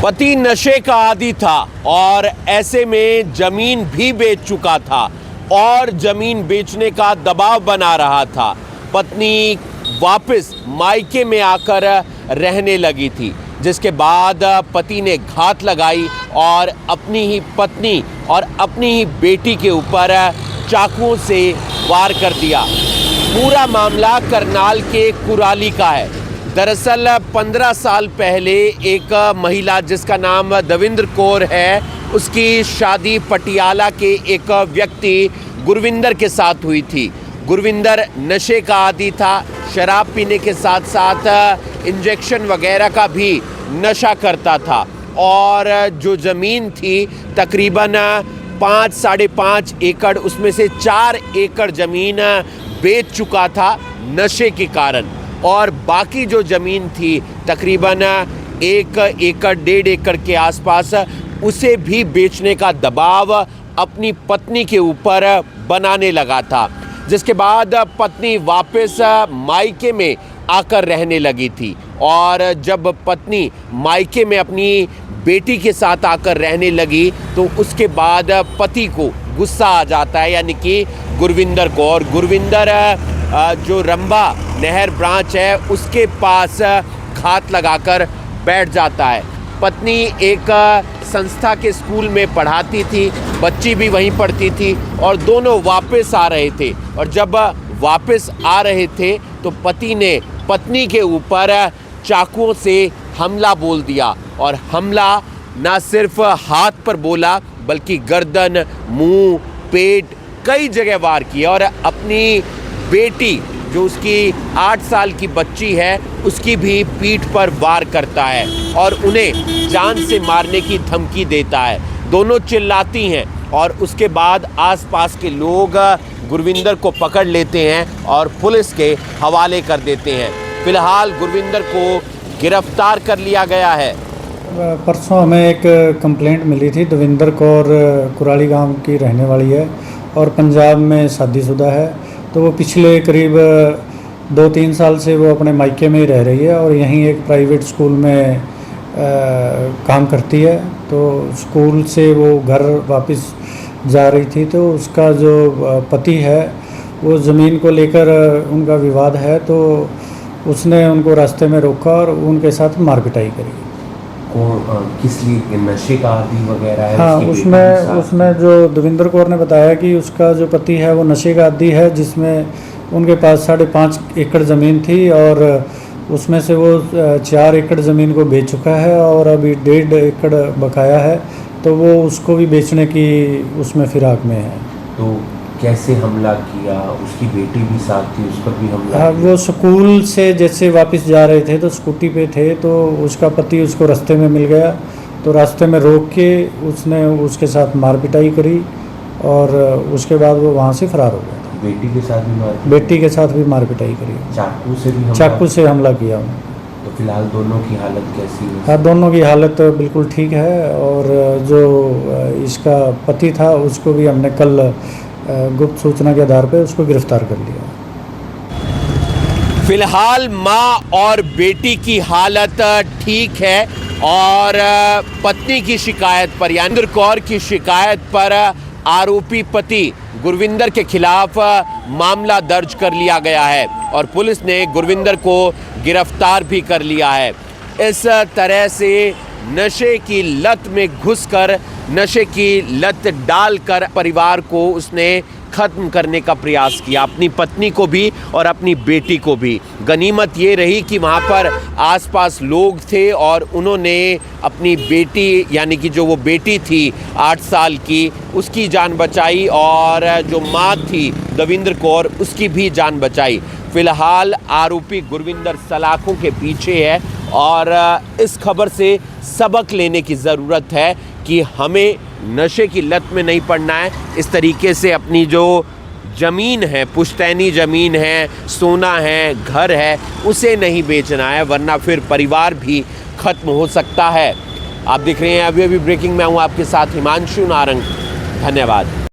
पति नशे का आदी था और ऐसे में जमीन भी बेच चुका था और जमीन बेचने का दबाव बना रहा था। पत्नी वापस मायके में आकर रहने लगी थी, जिसके बाद पति ने घात लगाई और अपनी ही पत्नी और अपनी ही बेटी के ऊपर चाकुओं से वार कर दिया। पूरा मामला करनाल के कुराली का है। दरअसल 15 साल पहले एक महिला जिसका नाम दविंद्र कौर है, उसकी शादी पटियाला के एक व्यक्ति गुरविंदर के साथ हुई थी। गुरविंदर नशे का आदी था, शराब पीने के साथ साथ इंजेक्शन वगैरह का भी नशा करता था और जो ज़मीन थी तकरीबन 5-5.5 एकड़, उसमें से 4 एकड़ ज़मीन बेच चुका था नशे के कारण और बाकी जो ज़मीन थी तकरीबन 1 एकड़ 1.5 एकड़ के आसपास, उसे भी बेचने का दबाव अपनी पत्नी के ऊपर बनाने लगा था। जिसके बाद पत्नी वापस मायके में आकर रहने लगी थी और जब पत्नी मायके में अपनी बेटी के साथ आकर रहने लगी तो उसके बाद पति को गुस्सा आ जाता है, यानी कि गुरविंदर को। और गुरविंदर जो रंबा नहर ब्रांच है उसके पास घात लगाकर बैठ जाता है। पत्नी एक संस्था के स्कूल में पढ़ाती थी, बच्ची भी वहीं पढ़ती थी और दोनों वापस आ रहे थे। और जब वापस आ रहे थे तो पति ने पत्नी के ऊपर चाकुओं से हमला बोल दिया और हमला ना सिर्फ हाथ पर बोला बल्कि गर्दन, मुंह, पेट, कई जगह वार किया और अपनी बेटी जो उसकी 8 साल की बच्ची है उसकी भी पीठ पर वार करता है और उन्हें जान से मारने की धमकी देता है। दोनों चिल्लाती हैं और उसके बाद आसपास के लोग गुरविंदर को पकड़ लेते हैं और पुलिस के हवाले कर देते हैं। फिलहाल गुरविंदर को गिरफ्तार कर लिया गया है। परसों हमें एक कंप्लेंट मिली थी। दविंदर कौर कुराली गांव की रहने वाली है और पंजाब में शादीशुदा है। तो वो पिछले करीब 2-3 साल से वो अपने मायके में ही रह रही है और यहीं एक प्राइवेट स्कूल में काम करती है। तो स्कूल से वो घर वापस जा रही थी तो उसका जो पति है वो ज़मीन को लेकर उनका विवाद है, तो उसने उनको रास्ते में रोका और उनके साथ मारपिटाई करी। किस लिए? नशे का आदी वगैरह है? हाँ, उसमें जो दविंदर कौर ने बताया कि उसका जो पति है वो नशे का आदी है, जिसमें उनके पास 5.5 एकड़ ज़मीन थी और उसमें से वो 4 एकड़ ज़मीन को बेच चुका है और अभी 1.5 एकड़ बकाया है, तो वो उसको भी बेचने की उसमें फिराक में है। तो कैसे हमला किया? उसकी बेटी भी साथ थी, उस पर भी हमला? हाँ, वो स्कूल से जैसे वापस जा रहे थे तो स्कूटी पे थे, तो उसका पति उसको रास्ते में मिल गया, तो रास्ते में रोक के उसने उसके साथ मारपिटाई करी और उसके बाद वो वहाँ से फरार हो गया। बेटी के साथ भी बेटी के साथ भी मारपिटाई करी। चाकू से हमला किया। तो फिलहाल दोनों की हालत कैसी है? हाँ, दोनों की हालत बिल्कुल ठीक है और जो इसका पति था उसको भी हमने कल गुप्त सूचना के आधार पर उसको गिरफ्तार कर लिया। फिलहाल माँ और बेटी की हालत ठीक है और पत्नी की शिकायत पर, यानी दविंदर कौर की शिकायत पर आरोपी पति गुरविंदर के खिलाफ मामला दर्ज कर लिया गया है और पुलिस ने गुरविंदर को गिरफ्तार भी कर लिया है। इस तरह से नशे की लत में घुसकर, नशे की लत डालकर परिवार को उसने ख़त्म करने का प्रयास किया, अपनी पत्नी को भी और अपनी बेटी को भी। गनीमत ये रही कि वहाँ पर आसपास लोग थे और उन्होंने अपनी बेटी, यानी कि जो वो बेटी थी 8 साल की, उसकी जान बचाई और जो माँ थी दविंद्र कौर, उसकी भी जान बचाई। फ़िलहाल आरोपी गुरविंदर सलाखों के पीछे है और इस खबर से सबक लेने की ज़रूरत है कि हमें नशे की लत में नहीं पड़ना है। इस तरीके से अपनी जो ज़मीन है, पुश्तैनी ज़मीन है, सोना है, घर है, उसे नहीं बेचना है, वरना फिर परिवार भी ख़त्म हो सकता है। आप देख रहे हैं अभी ब्रेकिंग में हूँ आपके साथ हिमांशु नारंग। धन्यवाद।